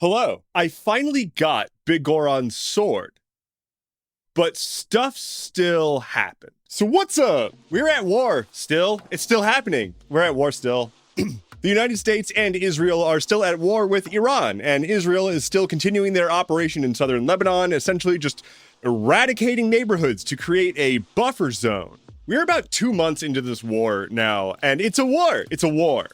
Hello, I finally got Big Goron's sword, but stuff still happened. So what's up? We're at war still. It's still happening. We're at war still. The United States and Israel are still at war with Iran, and Israel is still continuing their operation in southern Lebanon, essentially just eradicating neighborhoods to create a buffer zone. We're about 2 months into this war now, and it's a war. It's a war.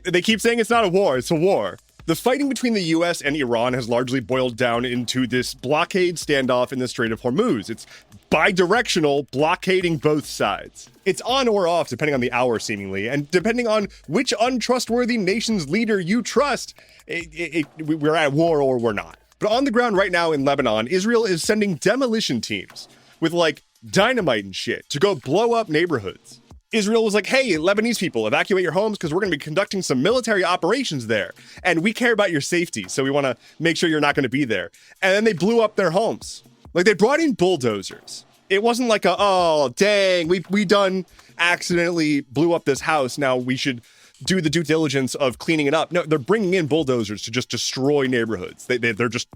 They keep saying it's not a war, it's a war. The fighting between the US and Iran has largely boiled down into this blockade standoff in the Strait of Hormuz. It's bi-directional, blockading both sides. It's on or off depending on the hour, seemingly, and depending on which untrustworthy nation's leader you trust, we're at war or we're not. But on the ground right now in Lebanon, Israel is sending demolition teams with, like, dynamite and shit to go blow up neighborhoods. Israel was like, hey, Lebanese people, evacuate your homes because we're going to be conducting some military operations there. And we care about your safety, so we want to make sure you're not going to be there. And then they blew up their homes. Like, they brought in bulldozers. It wasn't like oh, dang, we done accidentally blew up this house. Now we should do the due diligence of cleaning it up. No, they're bringing in bulldozers to just destroy neighborhoods. They're just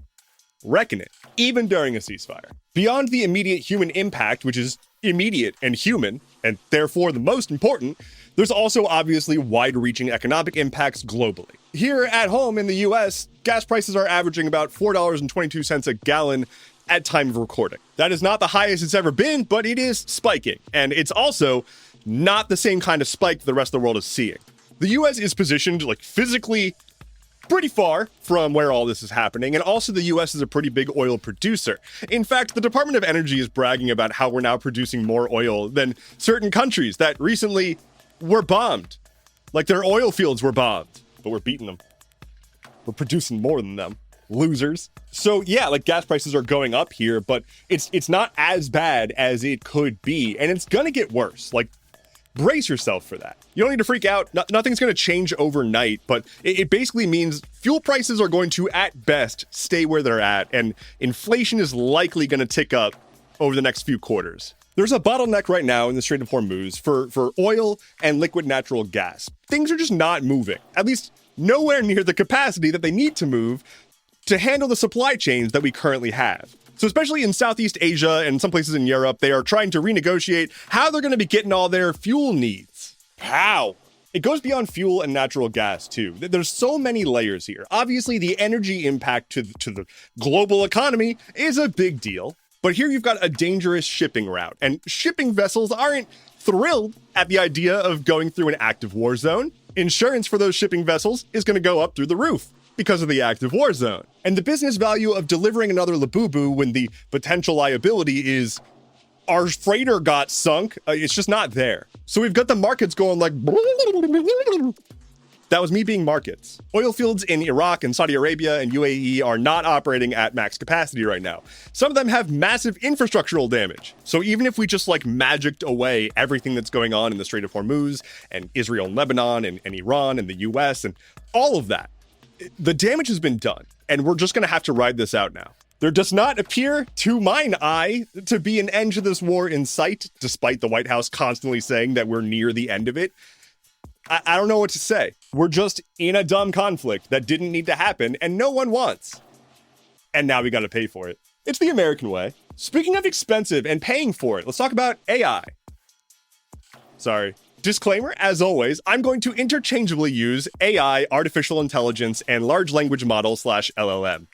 wrecking it, even during a ceasefire. Beyond the immediate human impact, which is immediate and human, and therefore the most important, there's also obviously wide-reaching economic impacts globally. Here at home in the US, gas prices are averaging about $4.22 a gallon at time of recording. That is not the highest it's ever been, but it is spiking. And it's also not the same kind of spike the rest of the world is seeing. The US is positioned, like, physically pretty far from where all this is happening, and also the US is a pretty big oil producer. In fact, the Department of Energy is bragging about how we're now producing more oil than certain countries that recently were bombed. Like, their oil fields were bombed, but we're beating them. We're producing more than them. Losers. So yeah, like, gas prices are going up here, but it's not as bad as it could be, and it's gonna get worse. Like, brace yourself for that. You don't need to freak out. Nothing's going to change overnight, but it basically means fuel prices are going to, at best, stay where they're at, and inflation is likely going to tick up over the next few quarters. There's a bottleneck right now in the Strait of Hormuz for oil and liquid natural gas. Things are just not moving, at least nowhere near the capacity that they need to move to handle the supply chains that we currently have. So especially in Southeast Asia and some places in Europe, they are trying to renegotiate how they're going to be getting all their fuel needs. How? It goes beyond fuel and natural gas, too. There's so many layers here. Obviously, the energy impact to the global economy is a big deal. But here you've got a dangerous shipping route, and shipping vessels aren't thrilled at the idea of going through an active war zone. Insurance for those shipping vessels is going to go up through the roof because of the active war zone. And the business value of delivering another Labubu when the potential liability is our freighter got sunk, it's just not there. So we've got the markets going like... That was me being markets. Oil fields in Iraq and Saudi Arabia and UAE are not operating at max capacity right now. Some of them have massive infrastructural damage. So even if we just, like, magicked away everything that's going on in the Strait of Hormuz and Israel and Lebanon and Iran and the US and all of that, the damage has been done, and we're just going to have to ride this out now. There does not appear, to mine eye, to be an end to this war in sight, despite the White House constantly saying that we're near the end of it. I don't know what to say. We're just in a dumb conflict that didn't need to happen, and no one wants. And now we got to pay for it. It's the American way. Speaking of expensive and paying for it, let's talk about AI. Sorry. Disclaimer, as always, I'm going to interchangeably use AI, artificial intelligence, and large language model / LLM.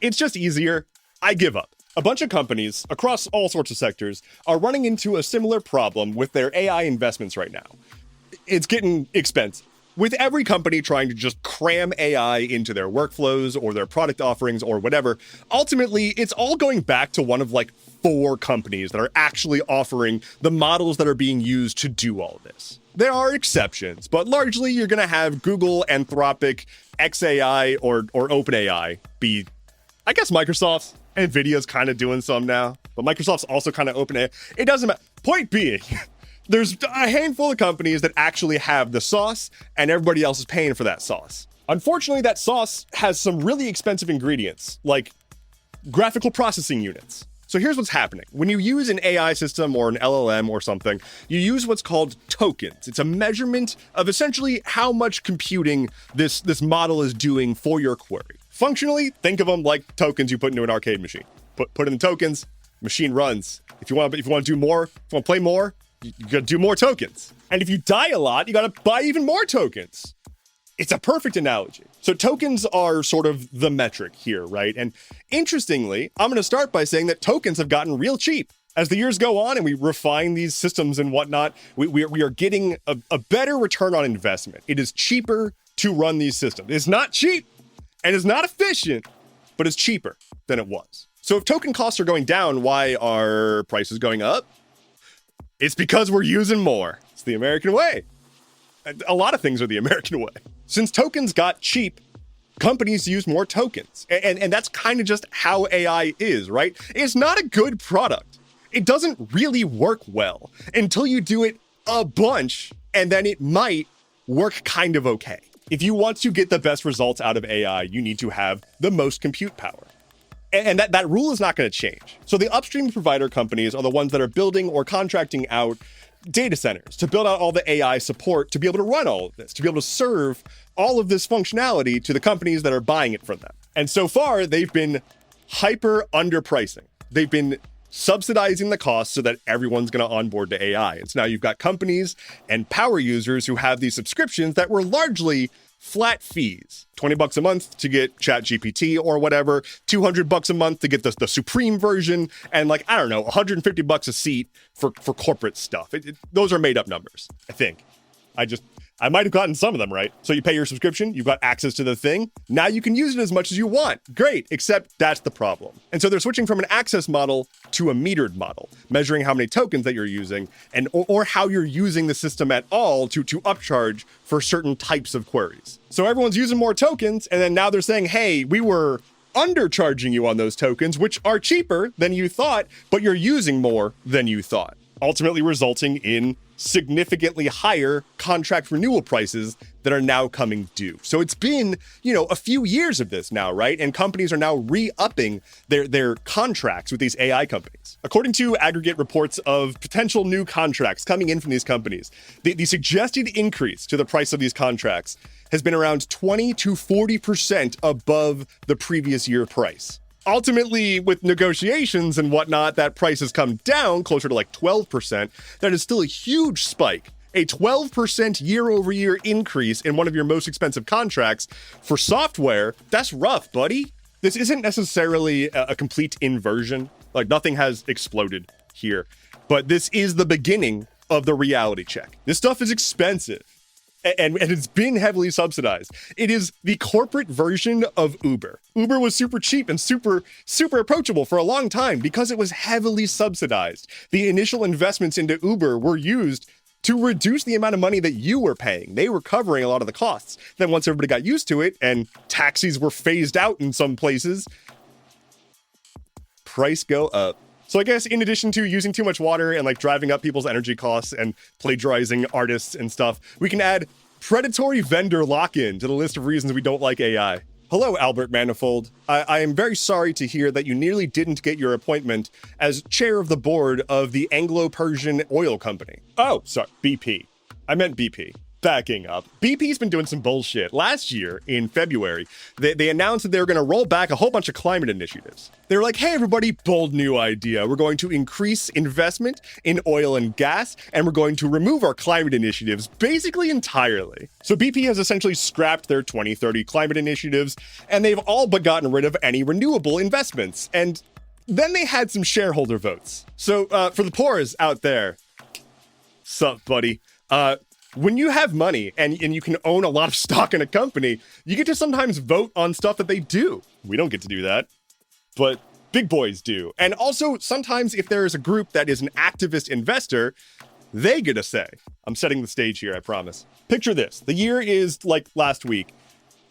It's just easier. I give up. A bunch of companies across all sorts of sectors are running into a similar problem with their AI investments right now. It's getting expensive. With every company trying to just cram AI into their workflows or their product offerings or whatever, ultimately, it's all going back to one of, like, 4 companies that are actually offering the models that are being used to do all this. There are exceptions, but largely you're going to have Google, Anthropic, XAI, or OpenAI be, I guess, Microsoft's. NVIDIA's kind of doing some now, but Microsoft's also kind of OpenAI. It doesn't matter. Point being, there's a handful of companies that actually have the sauce, and everybody else is paying for that sauce. Unfortunately, that sauce has some really expensive ingredients, like graphical processing units. So here's what's happening. When you use an AI system or an LLM or something, you use what's called tokens. It's a measurement of essentially how much computing this model is doing for your query. Functionally, think of them like tokens you put into an arcade machine. Put in the tokens, machine runs. If you want to do more, if you want to play more, you gotta do more tokens. And if you die a lot, you gotta buy even more tokens. It's a perfect analogy. So tokens are sort of the metric here, right? And interestingly, I'm gonna start by saying that tokens have gotten real cheap. As the years go on and we refine these systems and whatnot, we are getting a better return on investment. It is cheaper to run these systems. It's not cheap and it's not efficient, but it's cheaper than it was. So if token costs are going down, why are prices going up? It's because we're using more. It's the American way. A lot of things are the American way. Since tokens got cheap, companies use more tokens. And that's kind of just how AI is, right? It's not a good product. It doesn't really work well until you do it a bunch, and then it might work kind of okay. If you want to get the best results out of AI, you need to have the most compute power. And that rule is not going to change. So the upstream provider companies are the ones that are building or contracting out data centers to build out all the AI support to be able to run all of this, to be able to serve all of this functionality to the companies that are buying it from them. And so far, they've been hyper underpricing. They've been subsidizing the cost so that everyone's going to onboard to AI. And so now you've got companies and power users who have these subscriptions that were largely flat fees, $20 a month to get ChatGPT or whatever, $200 a month to get the supreme version, and like, I don't know, $150 a seat for corporate stuff. Those are made up numbers, I think. I might have gotten some of them right. So you pay your subscription, you've got access to the thing. Now you can use it as much as you want. Great, except that's the problem. And so they're switching from an access model to a metered model, measuring how many tokens that you're using and or how you're using the system at all to upcharge for certain types of queries. So everyone's using more tokens, and then now they're saying, hey, we were undercharging you on those tokens, which are cheaper than you thought, but you're using more than you thought, ultimately resulting in significantly higher contract renewal prices that are now coming due. So it's been, a few years of this now, right? And companies are now re-upping their contracts with these AI companies. According to aggregate reports of potential new contracts coming in from these companies, the suggested increase to the price of these contracts has been around 20 to 40% above the previous year price. Ultimately, with negotiations and whatnot, that price has come down closer to like 12%. That is still a huge spike. A 12% year over year increase in one of your most expensive contracts for software, that's rough, buddy. This isn't necessarily a complete inversion. Like, nothing has exploded here. But this is the beginning of the reality check. This stuff is expensive. And it's been heavily subsidized. It is the corporate version of Uber. Uber was super cheap and super approachable for a long time because it was heavily subsidized. The initial investments into Uber were used to reduce the amount of money that you were paying. They were covering a lot of the costs. Then once everybody got used to it and taxis were phased out in some places, price go up. So I guess in addition to using too much water and like driving up people's energy costs and plagiarizing artists and stuff, we can add predatory vendor lock-in to the list of reasons we don't like AI. Hello, Albert Manifold. I am very sorry to hear that you nearly didn't get your appointment as chair of the board of the Anglo-Persian Oil Company. Oh, sorry, BP. I meant BP. Backing up. BP's been doing some bullshit. Last year, in February, they announced that they were going to roll back a whole bunch of climate initiatives. They were like, hey, everybody, bold new idea. We're going to increase investment in oil and gas, and we're going to remove our climate initiatives basically entirely. So BP has essentially scrapped their 2030 climate initiatives, and they've all but gotten rid of any renewable investments. And then they had some shareholder votes. So for the poors out there, sup, buddy? When you have money and you can own a lot of stock in a company, you get to sometimes vote on stuff that they do. We don't get to do that, but big boys do. And also, sometimes if there is a group that is an activist investor, they get a say. I'm setting the stage here, I promise. Picture this. The year is like last week,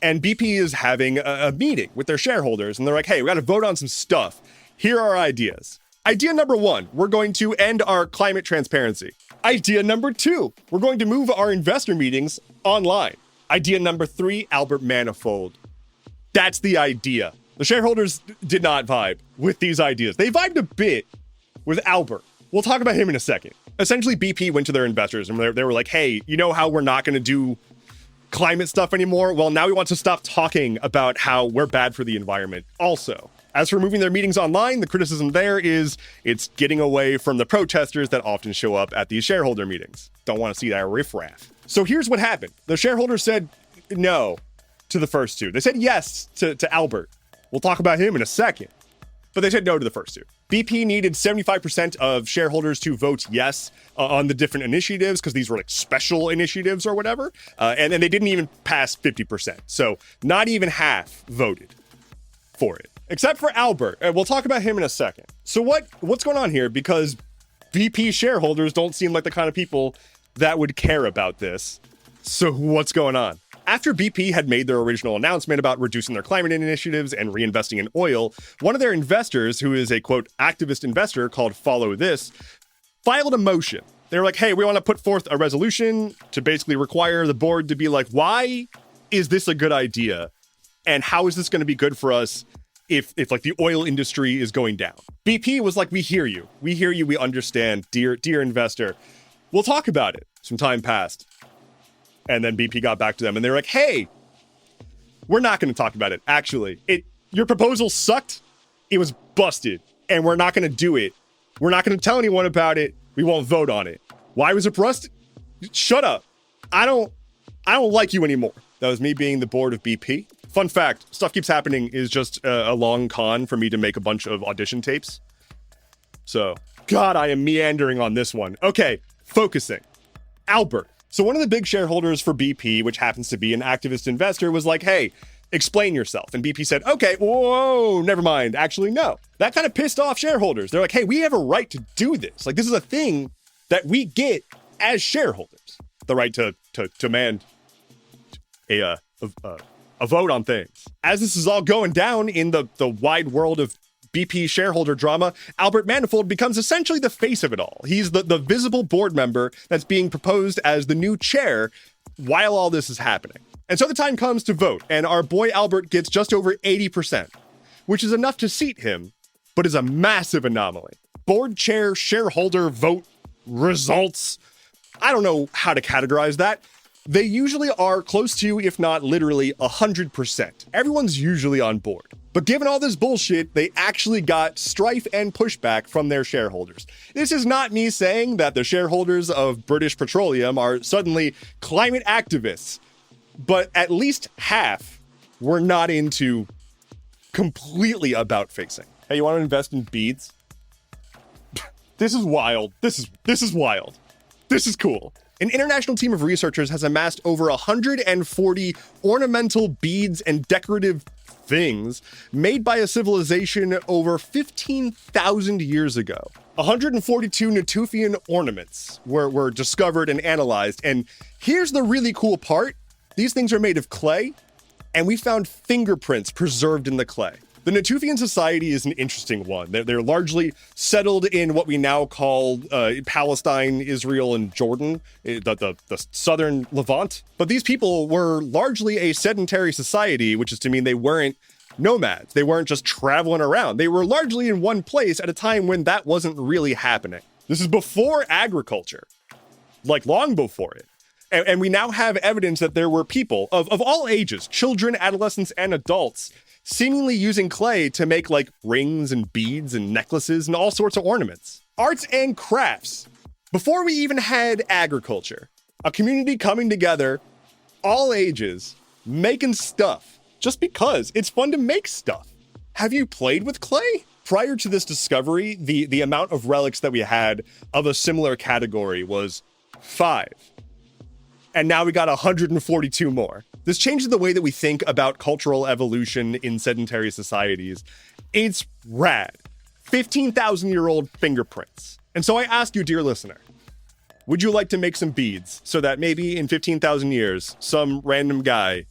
and BP is having a meeting with their shareholders, and they're like, hey, we got to vote on some stuff. Here are our ideas. Idea number 1, we're going to end our climate transparency. Idea number 2, we're going to move our investor meetings online. Idea number 3, Albert Manifold. That's the idea. The shareholders did not vibe with these ideas. They vibed a bit with Albert. We'll talk about him in a second. Essentially, BP went to their investors and they were like, hey, you know how we're not going to do climate stuff anymore. Well, now we want to stop talking about how we're bad for the environment also. As for moving their meetings online, the criticism there is it's getting away from the protesters that often show up at these shareholder meetings. Don't want to see that riffraff. So here's what happened. The shareholders said no to the first two. They said yes to Albert. We'll talk about him in a second. But they said no to the first two. BP needed 75% of shareholders to vote yes on the different initiatives because these were like special initiatives or whatever. And they didn't even pass 50%. So not even half voted for it. Except for Albert, and we'll talk about him in a second. So what's going on here? Because BP shareholders don't seem like the kind of people that would care about this. So what's going on? After BP had made their original announcement about reducing their climate initiatives and reinvesting in oil, one of their investors, who is a, quote, activist investor called Follow This, filed a motion. They were like, hey, we want to put forth a resolution to basically require the board to be like, why is this a good idea? And how is this going to be good for us if like the oil industry is going down? BP was like, we hear you, we understand, dear investor. We'll talk about it. Some time passed. And then BP got back to them and they were like, hey, we're not going to talk about it. Actually, your proposal sucked. It was busted and we're not going to do it. We're not going to tell anyone about it. We won't vote on it. Why was it busted? Shut up. I don't like you anymore. That was me being the board of BP. Fun fact, Stuff Keeps Happening is just a long con for me to make a bunch of audition tapes. So, God, I am meandering on this one. Okay, focusing. Albert. So one of the big shareholders for BP, which happens to be an activist investor, was like, hey, explain yourself. And BP said, okay, whoa, never mind. Actually, no. That kind of pissed off shareholders. They're like, hey, we have a right to do this. Like, this is a thing that we get as shareholders. The right to demand a vote on things. As this is all going down in the wide world of BP shareholder drama, Albert Manifold becomes essentially the face of it all. He's the visible board member that's being proposed as the new chair while all this is happening. And so the time comes to vote, and our boy Albert gets just over 80%, which is enough to seat him, but is a massive anomaly. Board chair shareholder vote results. I don't know how to categorize that. They usually are close to, if not literally, 100%. Everyone's usually on board. But given all this bullshit, they actually got strife and pushback from their shareholders. This is not me saying that the shareholders of British Petroleum are suddenly climate activists, but at least half were not into completely about-facing. Hey, you want to invest in beads? This is wild. This is wild. This is cool. An international team of researchers has amassed over 140 ornamental beads and decorative things made by a civilization over 15,000 years ago. 142 Natufian ornaments were discovered and analyzed. And here's the really cool part. These things are made of clay, and we found fingerprints preserved in the clay. The Natufian society is an interesting one. They're largely settled in what we now call Palestine, Israel, and Jordan, the southern Levant. But these people were largely a sedentary society, which is to mean they weren't nomads. They weren't just traveling around. They were largely in one place at a time when that wasn't really happening. This is before agriculture, like long before it. And we now have evidence that there were people of all ages, children, adolescents, and adults, seemingly using clay to make like rings and beads and necklaces and all sorts of ornaments. Arts and crafts. Before we even had agriculture, a community coming together, all ages, making stuff just because it's fun to make stuff. Have you played with clay? Prior to this discovery, the amount of relics that we had of a similar category was 5. And now we got 142 more. This changes the way that we think about cultural evolution in sedentary societies. It's rad. 15,000-year-old fingerprints. And so I ask you, dear listener, would you like to make some beads so that maybe in 15,000 years, some random guy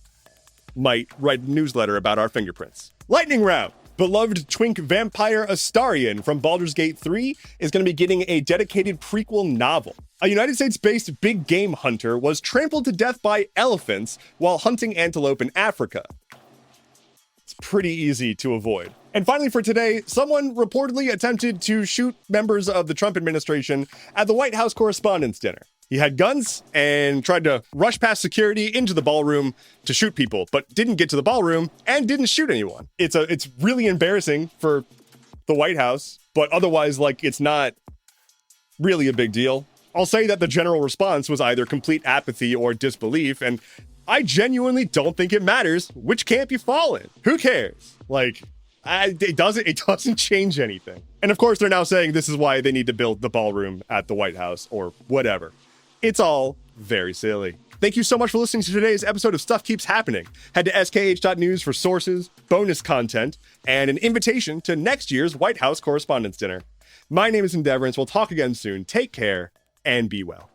might write a newsletter about our fingerprints? Lightning round. Beloved twink vampire Astarion from Baldur's Gate 3 is going to be getting a dedicated prequel novel. A United States-based big game hunter was trampled to death by elephants while hunting antelope in Africa. It's pretty easy to avoid. And finally for today, someone reportedly attempted to shoot members of the Trump administration at the White House Correspondents' Dinner. He had guns and tried to rush past security into the ballroom to shoot people, but didn't get to the ballroom and didn't shoot anyone. It's really embarrassing for the White House, but otherwise, like, it's not really a big deal. I'll say that the general response was either complete apathy or disbelief, and I genuinely don't think it matters which camp you fall in. Who cares? Like, it doesn't change anything. And of course, they're now saying this is why they need to build the ballroom at the White House or whatever. It's all very silly. Thank you so much for listening to today's episode of Stuff Keeps Happening. Head to skh.news for sources, bonus content, and an invitation to next year's White House Correspondents' Dinner. My name is Endeavorance. We'll talk again soon. Take care and be well.